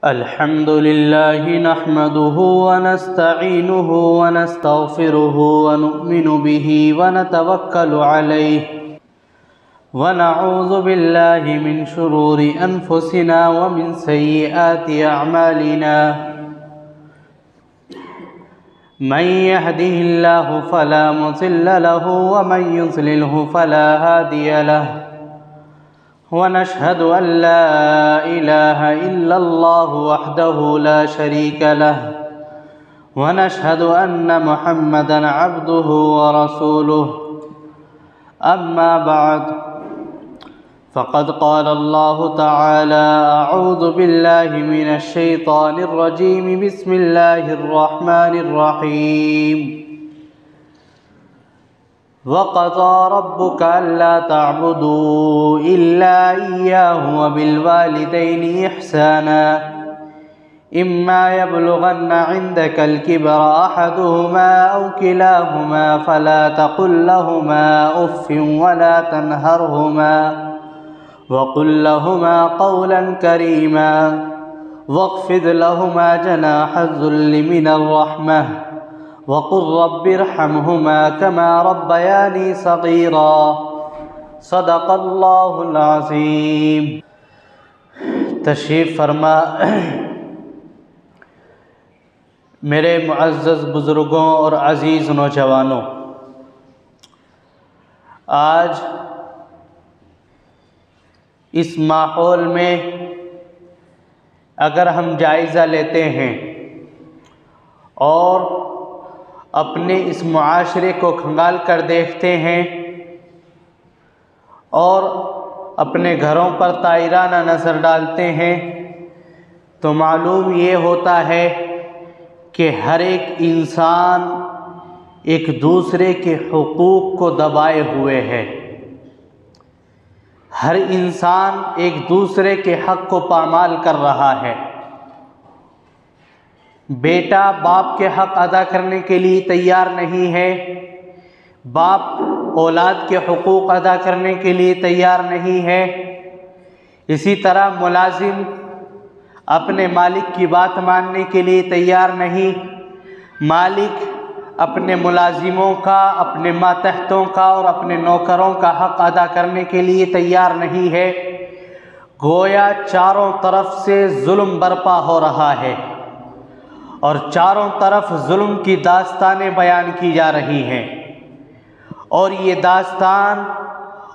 الحمد لله نحمده ونستعينه ونستغفره ونؤمن به ونتوكل عليه ونعوذ بالله من شرور أنفسنا ومن سيئات أعمالنا من يهده الله فلا مضل له ومن يضلله فلا هادي له ونشهد أن لا إله إلا الله وحده لا شريك له ونشهد أن محمدًا عبده ورسوله أما بعد فقد قال الله تعالى أعوذ بالله من الشيطان الرجيم بسم الله الرحمن الرحيم وَقَضَى رَبُّكَ أَلَّا تَعْبُدُوا إِلَّا إِيَّاهُ وَبِالْوَالِدَيْنِ إِحْسَانًا إِمَّا يَبْلُغَنَّ عِندَكَ الْكِبَرَ أَحَدُهُمَا أَوْ كِلَاهُمَا فَلَا تَقُل لَّهُمَا أُفٍّ وَلَا تَنْهَرْهُمَا وَقُل لَّهُمَا قَوْلًا كَرِيمًا وَاخْفِضْ لَهُمَا جَنَاحَ الذُّلِّ مِنَ الرَّحْمَةِ وَقُلْ رَبِّ ارْحَمْهُمَا كَمَا رَبَّيَانِي صَغِيرًا صدق اللہ العظیم۔ تشریف فرما میرے معزز بزرگوں اور عزیز نوجوانوں، آج اس ماحول میں اگر ہم جائزہ لیتے ہیں اور اپنے اس معاشرے کو کھنگال کر دیکھتے ہیں اور اپنے گھروں پر طائرانہ نظر ڈالتے ہیں تو معلوم یہ ہوتا ہے کہ ہر ایک انسان ایک دوسرے کے حقوق کو دبائے ہوئے ہے۔ ہر انسان ایک دوسرے کے حق کو پامال کر رہا ہے۔ بیٹا باپ کے حق ادا کرنے کے لیے تیار نہیں ہے، باپ اولاد کے حقوق ادا کرنے کے لیے تیار نہیں ہے، اسی طرح ملازم اپنے مالک کی بات ماننے کے لیے تیار نہیں، مالک اپنے ملازموں کا، اپنے ماتحتوں کا اور اپنے نوکروں کا حق ادا کرنے کے لیے تیار نہیں ہے۔ گویا چاروں طرف سے ظلم برپا ہو رہا ہے اور چاروں طرف ظلم کی داستانیں بیان کی جا رہی ہیں، اور یہ داستان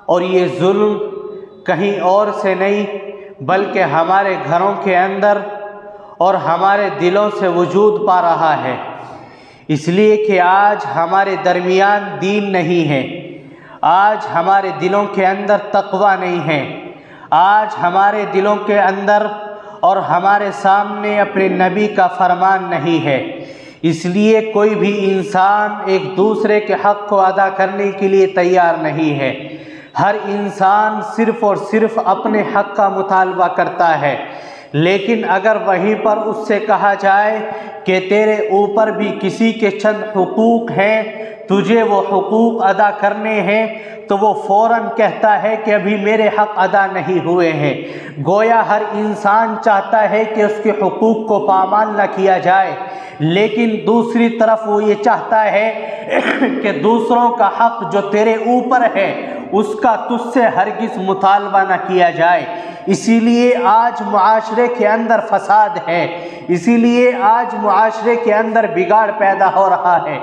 اور یہ ظلم کہیں اور سے نہیں بلکہ ہمارے گھروں کے اندر اور ہمارے دلوں سے وجود پا رہا ہے، اس لیے کہ آج ہمارے درمیان دین نہیں ہے، آج ہمارے دلوں کے اندر تقوی نہیں ہے، آج ہمارے دلوں کے اندر اور ہمارے سامنے اپنے نبی کا فرمان نہیں ہے، اس لیے کوئی بھی انسان ایک دوسرے کے حق کو ادا کرنے کے لیے تیار نہیں ہے۔ ہر انسان صرف اور صرف اپنے حق کا مطالبہ کرتا ہے، لیکن اگر وہیں پر اس سے کہا جائے کہ تیرے اوپر بھی کسی کے چند حقوق ہیں، تجھے وہ حقوق ادا کرنے ہیں، تو وہ فوراً کہتا ہے کہ ابھی میرے حق ادا نہیں ہوئے ہیں۔ گویا ہر انسان چاہتا ہے کہ اس کے حقوق کو پامال نہ کیا جائے، لیکن دوسری طرف وہ یہ چاہتا ہے کہ دوسروں کا حق جو تیرے اوپر ہے اس کا تجھ سے ہرگز مطالبہ نہ کیا جائے۔ اسی لیے آج معاشرے کے اندر فساد ہے، اسی لیے آج معاشرے کے اندر بگاڑ پیدا ہو رہا ہے۔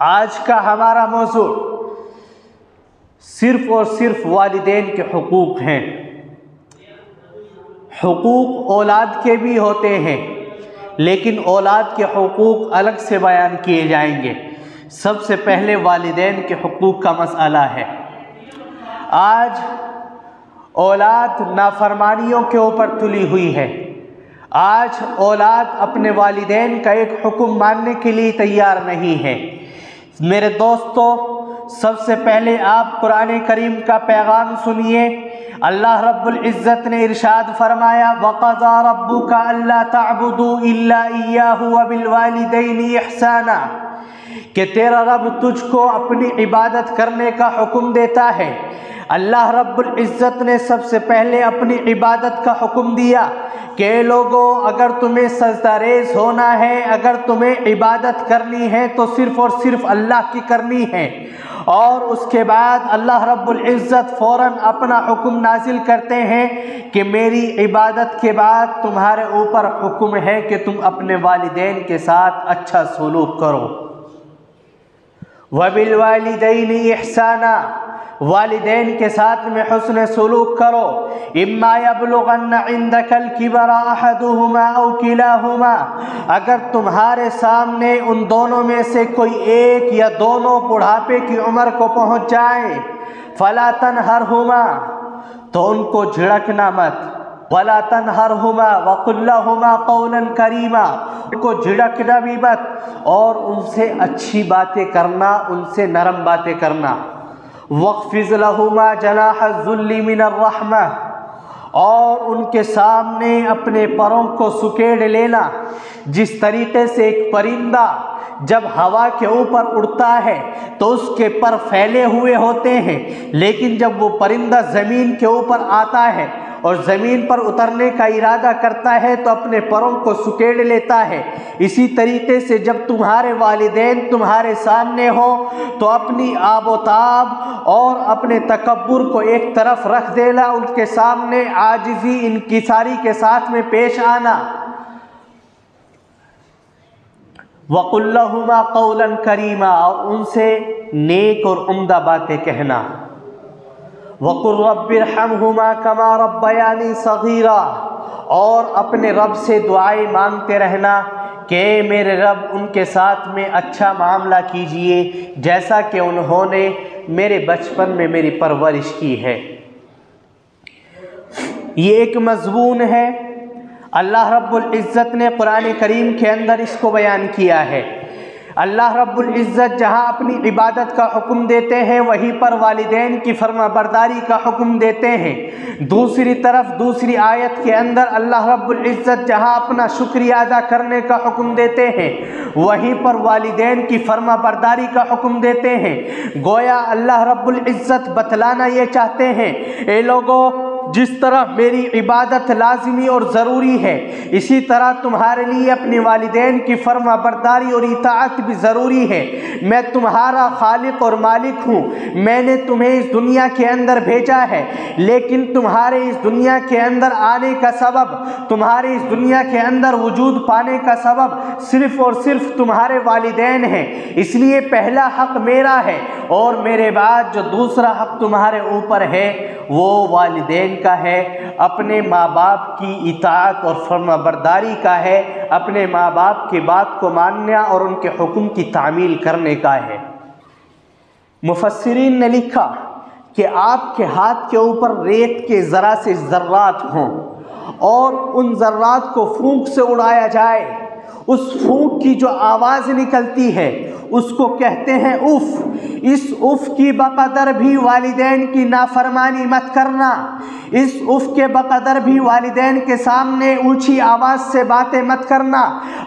آج کا ہمارا موضوع صرف اور صرف والدین کے حقوق ہیں۔ حقوق اولاد کے بھی ہوتے ہیں، لیکن اولاد کے حقوق الگ سے بیان کیے جائیں گے۔ سب سے پہلے والدین کے حقوق کا مسئلہ ہے۔ آج اولاد نافرمانیوں کے اوپر تلی ہوئی ہے، آج اولاد اپنے والدین کا ایک حکم ماننے کے لیے تیار نہیں ہے۔ میرے دوستو، سب سے پہلے آپ قرآن کریم کا پیغام سنیے۔ اللہ رب العزت نے ارشاد فرمایا وَقَضَى رَبُّكَ أَلَّا تَعْبُدُوا إِلَّا إِيَّاهُ وَبِالْوَالِدَيْنِ إِحْسَانًا، کہ تیرا رب تجھ کو اپنی عبادت کرنے کا حکم دیتا ہے، اللہ رب العزت نے سب سے پہلے اپنی عبادت کا حکم دیا کہ لوگوں اگر تمہیں سجدہ ریز ہونا ہے، اگر تمہیں عبادت کرنی ہے تو صرف اور صرف اللہ کی کرنی ہے۔ اور اس کے بعد اللہ رب العزت فوراً اپنا حکم نازل کرتے ہیں کہ میری عبادت کے بعد تمہارے اوپر حکم ہے کہ تم اپنے والدین کے ساتھ اچھا سلوک کرو۔ وَبِالْوَالِدَيْنِ إِحْسَانًا، والدین کے ساتھ میں حسن سلوک کرو۔ اِمَّا يَبْلُغَنَّ عِندَكَ الْكِبَرَ أَحَدُهُمَا أَوْ كِلَاهُمَا، اگر تمہارے سامنے ان دونوں میں سے کوئی ایک یا دونوں بڑھاپے کی عمر کو پہنچ جائے، فَلَا تَنْهَرْهُمَا، تو ان کو جھڑکنا مت، وَلَا تَنْهَرْهُمَا وَقُلْ لَهُمَا قَوْلًا كَرِيمًا، ان کو جھڑکنا بھی مت اور ان سے اچھی باتیں کرنا، ان سے نرم باتیں کرنا۔ وَاخْفِضْ لَهُمَا جَنَاحَ الذُّلِّ مِنَ الرَّحْمَةِ، اور ان کے سامنے اپنے پروں کو سکیڑ لینا، جس طریقے سے ایک پرندہ جب ہوا کے اوپر اڑتا ہے تو اس کے پر پھیلے ہوئے ہوتے ہیں، لیکن جب وہ پرندہ زمین کے اوپر آتا ہے اور زمین پر اترنے کا ارادہ کرتا ہے تو اپنے پروں کو سکیڑ لیتا ہے۔ اسی طریقے سے جب تمہارے والدین تمہارے سامنے ہو تو اپنی آب و تاب اور اپنے تکبر کو ایک طرف رکھ دینا، ان کے سامنے عاجزی انکساری کے ساتھ میں پیش آنا۔ وَقُلْ لَهُمَا قَوْلًا كَرِيمًا، اور ان سے نیک اور عمدہ باتیں کہنا۔ وَقُلْ رَبِّ ارْحَمْهُمَا كَمَا رَبَّيَانِي صَغِيرًا، اور اپنے رب سے دعائیں مانگتے رہنا کہ میرے رب ان کے ساتھ میں اچھا معاملہ کیجئے جیسا کہ انہوں نے میرے بچپن میں میری پرورش کی ہے۔ یہ ایک مضمون ہے، اللہ رب العزت نے قرآن کریم کے اندر اس کو بیان کیا ہے۔ اللہ رب العزت جہاں اپنی عبادت کا حکم دیتے ہیں وہیں پر والدین کی فرما برداری کا حکم دیتے ہیں۔ دوسری طرف دوسری آیت کے اندر اللہ رب العزت جہاں اپنا شکریہ ادا کرنے کا حکم دیتے ہیں وہیں پر والدین کی فرما برداری کا حکم دیتے ہیں۔ گویا اللہ رب العزت بتلانا یہ چاہتے ہیں، اے لوگوں جس طرح میری عبادت لازمی اور ضروری ہے، اسی طرح تمہارے لیے اپنے والدین کی فرما برداری اور اطاعت بھی ضروری ہے۔ میں تمہارا خالق اور مالک ہوں، میں نے تمہیں اس دنیا کے اندر بھیجا ہے، لیکن تمہارے اس دنیا کے اندر آنے کا سبب، تمہارے اس دنیا کے اندر وجود پانے کا سبب صرف اور صرف تمہارے والدین ہیں۔ اس لیے پہلا حق میرا ہے اور میرے بعد جو دوسرا حق تمہارے اوپر ہے وہ والدین کا ہے، اپنے ماں باپ کی اطاعت اور فرما برداری کا ہے، اپنے ماں باپ کی بات کو ماننا اور ان کے حکم کی تعمیل کرنے کا ہے۔ مفسرین نے لکھا کہ آپ کے ہاتھ کے اوپر ریت کے ذرا سے ذرات ہوں اور ان ذرات کو پھونک سے اڑایا جائے، اس پھونک کی جو آواز نکلتی ہے اس کو کہتے ہیں اف۔ اس اف کی بقدر بھی والدین کی نافرمانی مت کرنا، اس اف کے بقدر بھی والدین کے سامنے اونچی آواز سے باتیں مت کرنا۔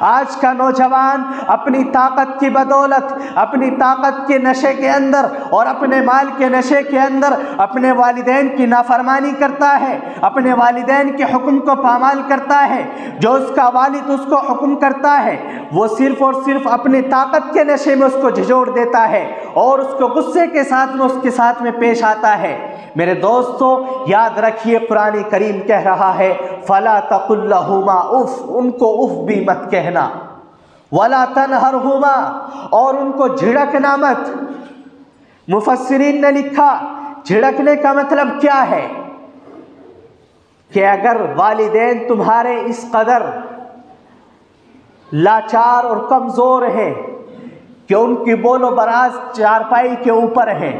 آج کا نوجوان اپنی طاقت کی بدولت، اپنی طاقت کے نشے کے اندر اور اپنے مال کے نشے کے اندر اپنے والدین کی نافرمانی کرتا ہے، اپنے والدین کے حکم کو پامال کرتا ہے۔ جو اس کا والد اس کو حکم کرتا ہے وہ صرف اور صرف اپنی طاقت کے نشے میں اس کو جھجوڑ دیتا ہے اور اس کو غصے کے ساتھ میں اس کے ساتھ میں پیش آتا ہے۔ میرے دوستو یاد رکھیے قرآن کریم کہہ رہا ہے فَلَا تَقُلْ لَهُمَا اُف، ان کو اف بھی مت کہنا، وَلَا تَنْهَرْهُمَا، اور ان کو جھڑکنا مت۔ مفسرین نے لکھا جھڑکنے کا مطلب کیا ہے کہ اگر والدین تمہارے اس قدر لاچار اور کمزور ہیں کہ ان کی بول و براز چارپائی کے اوپر ہے،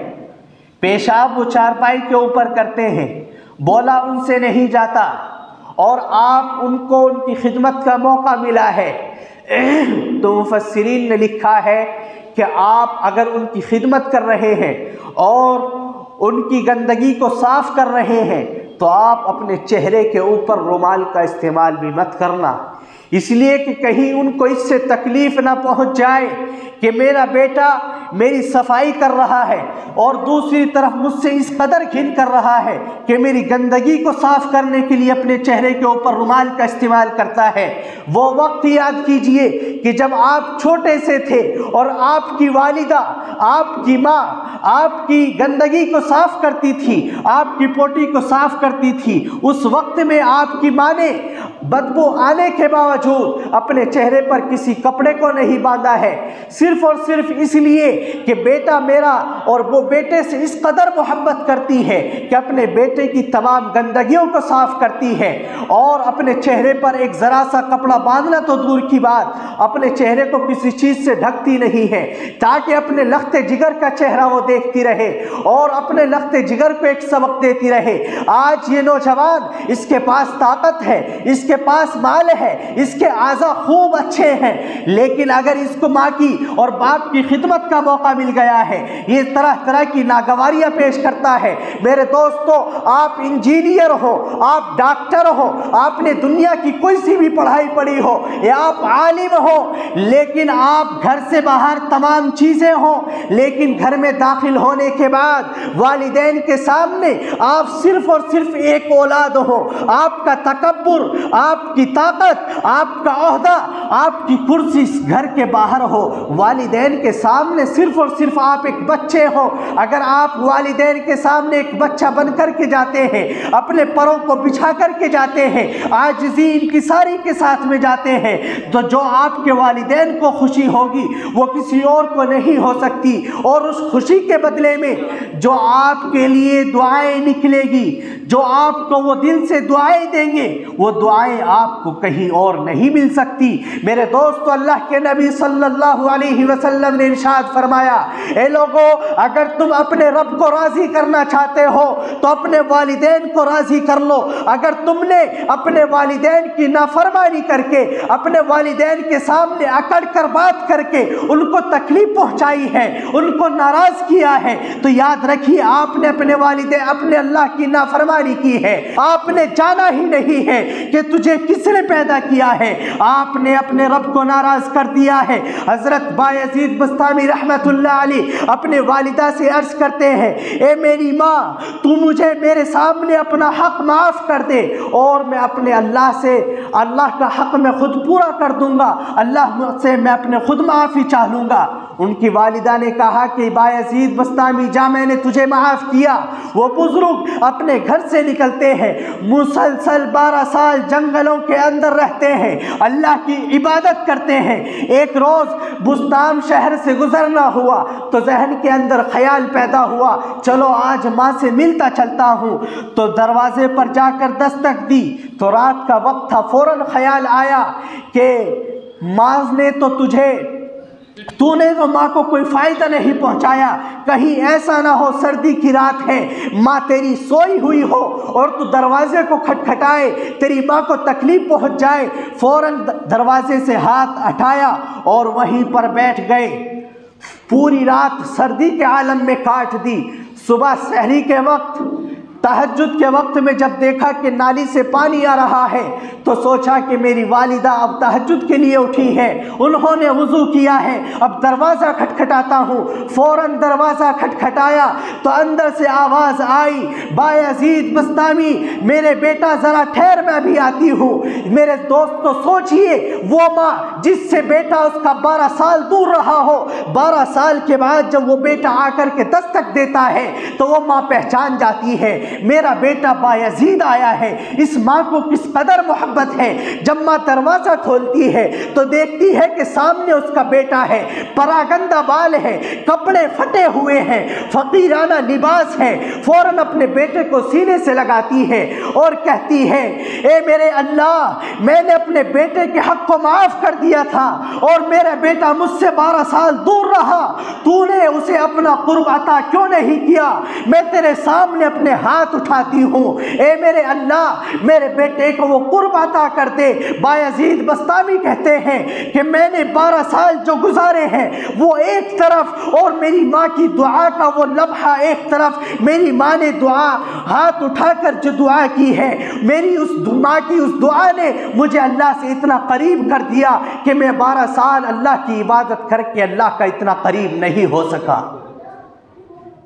پیشاب وہ چارپائی کے اوپر کرتے ہیں، بولا ان سے نہیں جاتا اور آپ ان کو ان کی خدمت کا موقع ملا ہے، تو مفسرین نے لکھا ہے کہ آپ اگر ان کی خدمت کر رہے ہیں اور ان کی گندگی کو صاف کر رہے ہیں تو آپ اپنے چہرے کے اوپر رومال کا استعمال بھی مت کرنا، اس لیے کہ کہیں ان کو اس سے تکلیف نہ پہنچ جائے کہ میرا بیٹا میری صفائی کر رہا ہے اور دوسری طرف مجھ سے اس قدر گھن کر رہا ہے کہ میری گندگی کو صاف کرنے کے لیے اپنے چہرے کے اوپر رومال کا استعمال کرتا ہے۔ وہ وقت یاد کیجئے کہ جب آپ چھوٹے سے تھے اور آپ کی والدہ، آپ کی ماں آپ کی گندگی کو صاف کرتی تھی، آپ کی پوٹی کو صاف کرتی تھی۔ اس وقت میں آپ کی ماں نے بدبو آنے کے باوجود اپنے چہرے پر کسی کپڑے کو نہیں باندھا ہے، صرف اور صرف اس لیے کہ بیٹا میرا اور وہ بیٹے سے اس قدر محبت کرتی ہے کہ اپنے بیٹے کی تمام گندگیوں کو صاف کرتی ہے، اور اپنے چہرے پر ایک ذرا سا کپڑا باندھنا تو دور کی بات، اپنے چہرے کو کسی چیز سے ڈھکتی نہیں ہے تاکہ اپنے لخت جگر کا چہرہ وہ دیکھتی رہے اور اپنے لخت جگر کو ایک سبق دیتی رہے۔ آج یہ نوجوان، اس کے پاس طاقت ہے، اس کے پاس مال ہے، اس کے اعضاء خوب اچھے ہیں، لیکن اگر اس کو ماں کی اور باپ کی خدمت کا موقع مل گیا ہے یہ طرح طرح کی ناگواریاں پیش کرتا ہے۔ میرے دوستو، آپ انجینئر ہو، آپ ڈاکٹر ہو، آپ نے دنیا کی کوئی سی بھی پڑھائی پڑھی ہو یا آپ عالم ہو، لیکن آپ گھر سے باہر تمام چیزیں ہوں، لیکن گھر میں داخل ہونے کے بعد والدین کے سامنے آپ صرف اور صرف ایک اولاد ہو۔ آپ کا تکبر، آپ کی طاقت، آپ کا عہدہ، آپ کی کرسی گھر کے باہر ہو، والدین کے سامنے صرف اور صرف آپ ایک بچے ہو۔ اگر آپ والدین کے سامنے ایک بچہ بن کر کے جاتے ہیں، اپنے پروں کو بچھا کر کے جاتے ہیں، عاجزی انکساری کے ساتھ میں جاتے ہیں، تو جو آپ کے والدین کو خوشی ہوگی وہ کسی اور کو نہیں ہو سکتی، اور اس خوشی کے بدلے میں جو آپ کے لیے دعائیں نکلے گی، جو آپ کو وہ دل سے دعائیں دیں گے، وہ دعائیں آپ کو کہیں اور نہیں مل سکتی۔ میرے دوستو، اللہ کے نبی صلی اللہ علیہ وسلم نے ارشاد فرمایا، اے لوگو، اگر تم اپنے رب کو راضی کرنا چاہتے ہو تو اپنے والدین کو راضی کر لو۔ اگر تم نے اپنے والدین کی نافرمانی کر کے، اپنے والدین کے سامنے اکڑ کر بات کر کے ان کو تکلیف پہنچائی ہے، ان کو ناراض کیا ہے، تو یاد رکھیے آپ نے اپنے والدین، اپنے اللہ کی نافرمانی کی ہے۔ آپ نے جانا ہی نہیں ہے کہ تجھے کس نے پیدا کیا ہے، آپ نے اپنے رب کو ناراض کر دیا ہے۔ حضرت بایزید بستامی رحمت اللہ علیہ اپنے والدہ سے عرض کرتے ہیں، اے میری ماں، تو مجھے میرے سامنے اپنا حق معاف کر دے اور میں اپنے اللہ سے اللہ کا حق میں خود پورا کر دوں گا، اللہ سے میں اپنے خود معافی چاہ لوں گا۔ ان کی والدہ نے کہا کہ بایزید بستامی جا، میں نے تجھے معاف کیا۔ وہ بزرگ اپنے گھر سے نکلتے ہیں، مسلسل 12 سال جنگلوں کے اندر رہتے ہیں، اللہ کی عبادت کرتے ہیں۔ ایک روز بستام شہر سے گزرنا ہوا تو ذہن کے اندر خیال پیدا ہوا، چلو آج ماں سے ملتا چلتا ہوں۔ تو دروازے پر جا کر دستک دی تو رات کا وقت تھا، فوراً خیال آیا کہ ماں نے تو نے تو ماں کو کوئی فائدہ نہیں پہنچایا، کہیں ایسا نہ ہو سردی کی رات ہے، ماں تیری سوئی ہوئی ہو اور تو دروازے کو کھٹکھٹائے، تیری ماں کو تکلیف پہنچ جائے۔ فوراً دروازے سے ہاتھ ہٹایا اور وہیں پر بیٹھ گئے، پوری رات سردی کے عالم میں کاٹ دی۔ صبح سحری کے وقت، تہجد کے وقت میں جب دیکھا کہ نالی سے پانی آ رہا ہے تو سوچا کہ میری والدہ اب تہجد کے لیے اٹھی ہے، انہوں نے وضو کیا ہے، اب دروازہ کھٹکھٹاتا ہوں۔ فوراً دروازہ کھٹکھٹایا تو اندر سے آواز آئی، بایزید بستامی، میرے بیٹا ذرا ٹھہر، میں ابھی آتی ہوں۔ میرے دوست تو سوچئے، وہ ماں جس سے بیٹا اس کا 12 سال دور رہا ہو، 12 سال کے بعد جب وہ بیٹا آ کر کے دستک دیتا ہے تو وہ ماں پہچان جاتی ہے میرا بیٹا بایزید آیا ہے۔ اس ماں کو کس قدر محبت ہے، جب ماں دروازہ کھولتی ہے تو دیکھتی ہے کہ سامنے اس کا بیٹا ہے، پراگندہ بال ہے، کپڑے پھٹے ہوئے ہیں، فقیرانہ لباس ہے، فوراً اپنے بیٹے کو سینے سے لگاتی ہے اور کہتی ہے، اے میرے اللہ، میں نے اپنے بیٹے کے حق کو معاف کر دیا تھا اور میرا بیٹا مجھ سے 12 سال دور رہا، تو نے اسے اپنا قرب عطا کیوں نہیں کیا؟ میں تیرے سامنے اپنے ہاتھ ہاتھ اٹھاتی ہوں، اے میرے اللہ میرے بیٹے کو وہ قرب عطا کر دے۔ بایزید بستامی کہتے ہیں کہ میں نے 12 سال جو گزارے ہیں وہ ایک طرف اور میری ماں کی دعا کا وہ لمحہ ایک طرف، میری ماں نے دعا ہاتھ اٹھا کر جو دعا کی ہے، میری اس ماں کی اس دعا نے مجھے اللہ سے اتنا قریب کر دیا کہ میں 12 سال اللہ کی عبادت کر کے اللہ کا اتنا قریب نہیں ہو سکا۔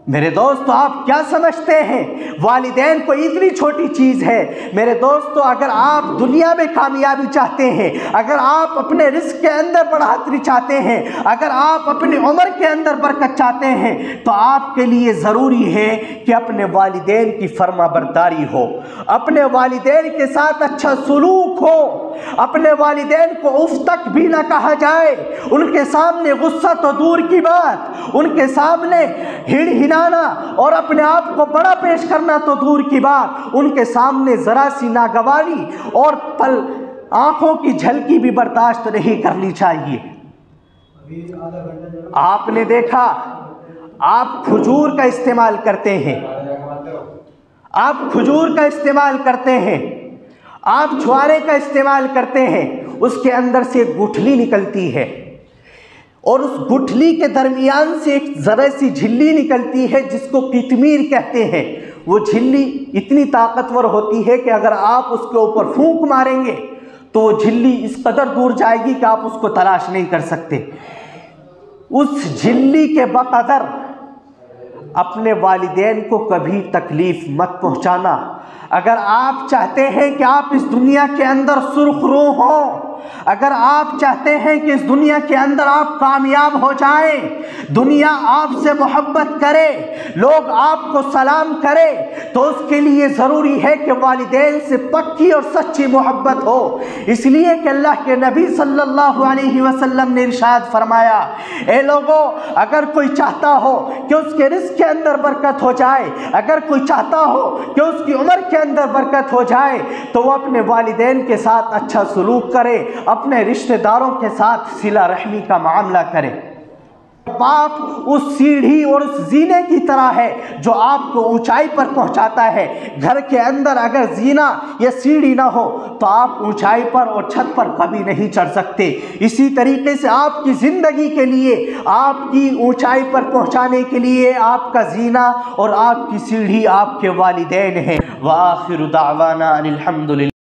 میرے دوستو آپ کیا سمجھتے ہیں والدین کو اتنی چھوٹی چیز ہے؟ میرے دوستو اگر آپ دنیا میں کامیابی چاہتے ہیں، اگر آپ اپنے رزق کے اندر بڑھوتری چاہتے ہیں، اگر آپ اپنی عمر کے اندر برکت چاہتے ہیں، تو آپ کے لیے ضروری ہے کہ اپنے والدین کی فرما برداری ہو، اپنے والدین کے ساتھ اچھا سلوک ہو، اپنے والدین کو اف تک بھی نہ کہا جائے، ان کے سامنے غصہ تو دور کی بات، ان کے سامنے ہڑ اور اپنے آپ کو بڑا پیش کرنا تو دور کی بات، ان کے سامنے ذرا سی ناگواری اور پل آنکھوں کی جھلکی بھی برداشت نہیں کرنی چاہیے۔ آپ نے دیکھا آپ کھجور کا استعمال کرتے ہیں، آپ کھجور کا استعمال کرتے ہیں، آپ چھوارے کا استعمال کرتے ہیں، اس کے اندر سے گٹھلی نکلتی ہے اور اس گٹھلی کے درمیان سے ایک ذرا سی جھلی نکلتی ہے جس کو قطمیر کہتے ہیں۔ وہ جھلی اتنی طاقتور ہوتی ہے کہ اگر آپ اس کے اوپر پھونک ماریں گے تو وہ جھلی اس قدر دور جائے گی کہ آپ اس کو تلاش نہیں کر سکتے۔ اس جھلی کے بقدر اپنے والدین کو کبھی تکلیف مت پہنچانا۔ اگر آپ چاہتے ہیں کہ آپ اس دنیا کے اندر سرخ رو ہوں، اگر آپ چاہتے ہیں کہ اس دنیا کے اندر آپ کامیاب ہو جائیں، دنیا آپ سے محبت کرے، لوگ آپ کو سلام کرے، تو اس کے لیے ضروری ہے کہ والدین سے پکی اور سچی محبت ہو۔ اس لیے کہ اللہ کے نبی صلی اللہ علیہ وسلم نے ارشاد فرمایا، اے لوگوں اگر کوئی چاہتا ہو کہ اس کے رزق کے اندر برکت ہو جائے، اگر کوئی چاہتا ہو کہ اس کی عمر کے اندر برکت ہو جائے، تو وہ اپنے والدین کے ساتھ اچھا سلوک کرے، اپنے رشتہ داروں کے ساتھ صلہ رحمی کا معاملہ کرے۔ باپ اس سیڑھی اور اس زینے کی طرح ہے جو آپ کو اونچائی پر پہنچاتا ہے۔ گھر کے اندر اگر زینہ یا سیڑھی نہ ہو تو آپ اونچائی پر اور چھت پر کبھی نہیں چڑھ سکتے۔ اسی طریقے سے آپ کی زندگی کے لیے، آپ کی اونچائی پر پہنچانے کے لیے آپ کا زینہ اور آپ کی سیڑھی آپ کے والدین ہیں۔ وآخر دعوانا ان الحمد للہ۔